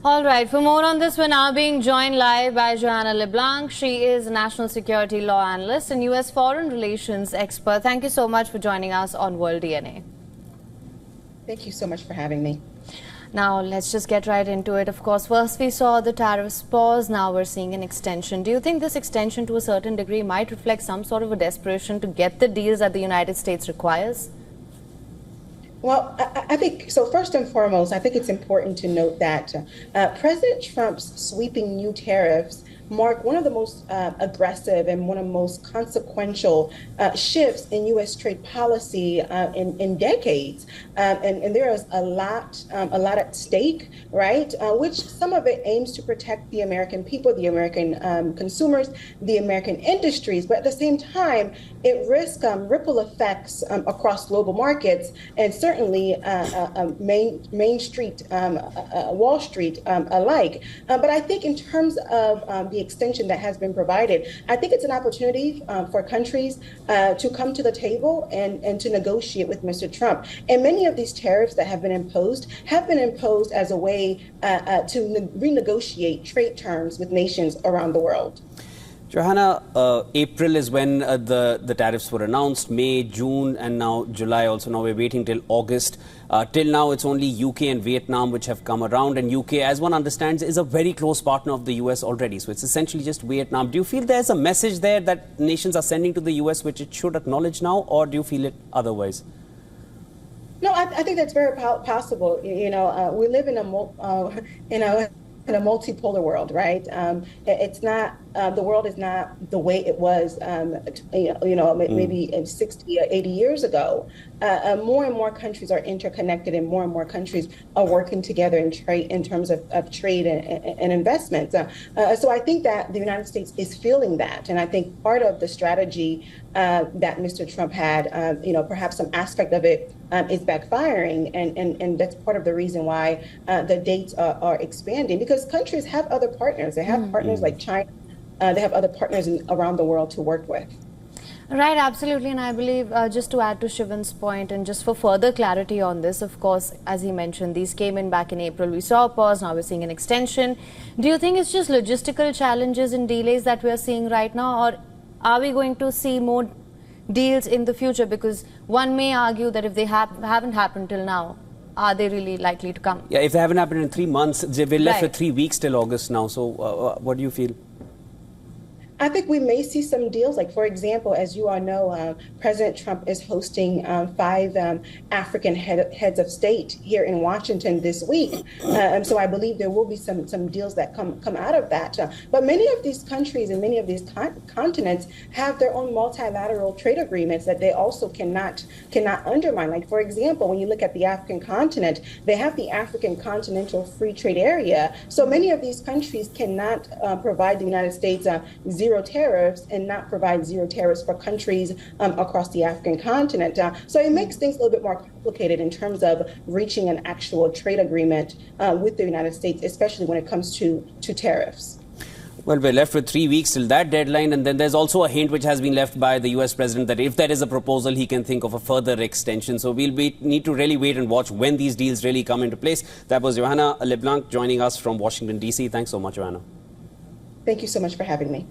All right, for more on this, we're now being joined live by Joanna LeBlanc. She is a national security law analyst and U.S. foreign relations expert. Thank you so much for joining us on World DNA. Thank you so much for having me. Now, let's just get right into it. Of course, first we saw the tariffs pause. Now we're seeing an extension. Do you think this extension to a certain degree might reflect some sort of a desperation to get the deals that the United States requires? Well, I think, so first and foremost, I think it's important to note that President Trump's sweeping new tariffs mark one of the most aggressive and one of the most consequential shifts in U.S. trade policy in decades. And there is a lot at stake, right? Which some of it aims to protect the American people, the American consumers, the American industries. But at the same time, it risks ripple effects across global markets and certainly Main Street, Wall Street alike. But I think in terms of the extension that has been provided, I think it's an opportunity for countries to come to the table and to negotiate with Mr. Trump. And many of these tariffs that have been imposed as a way to renegotiate trade terms with nations around the world. Johanna, April is when the tariffs were announced, May, June, and now July also. Now we're waiting till August. Till now, it's only UK and Vietnam which have come around. And UK, as one understands, is a very close partner of the US already. So it's essentially just Vietnam. Do you feel there's a message there that nations are sending to the US which it should acknowledge now, or do you feel it otherwise? No, I think that's very possible. You know, we live in a multipolar world, right? It's not, the world is not the way it was, maybe 60 or 80 years ago. More and more countries are interconnected, and more countries are working together in terms of trade and investments. So I think that the United States is feeling that. And I think part of the strategy that Mr. Trump had, perhaps some aspect of it is backfiring. And that's part of the reason why the dates are expanding, because countries have other partners. They have partners like China. They have other partners around the world to work with. Right, absolutely. And I believe, just to add to Shivan's point, and just for further clarity on this, of course, as he mentioned, these came in back in April. We saw a pause, now we're seeing an extension. Do you think it's just logistical challenges and delays that we're seeing right now, or are we going to see more deals in the future? Because one may argue that if they haven't happened till now, are they really likely to come? Yeah, if they haven't happened in 3 months, we're left with 3 weeks till August now. So what do you feel? I think we may see some deals. Like, for example, as you all know, President Trump is hosting 5 African heads of state here in Washington this week. And so I believe there will be some deals that come out of that. But many of these countries and many of these continents have their own multilateral trade agreements that they also cannot undermine. Like, for example, when you look at the African continent, they have the African Continental Free Trade Area. So many of these countries cannot provide the United States zero tariffs and not provide zero tariffs for countries across the African continent. So it makes things a little bit more complicated in terms of reaching an actual trade agreement with the United States, especially when it comes to tariffs. Well, we're left with 3 weeks till that deadline, and then there's also a hint which has been left by the US president that if there is a proposal, he can think of a further extension. So we'll need to really wait and watch when these deals really come into place. That was Joanna LeBlanc joining us from Washington, D.C. Thanks so much, Joanna. Thank you so much for having me.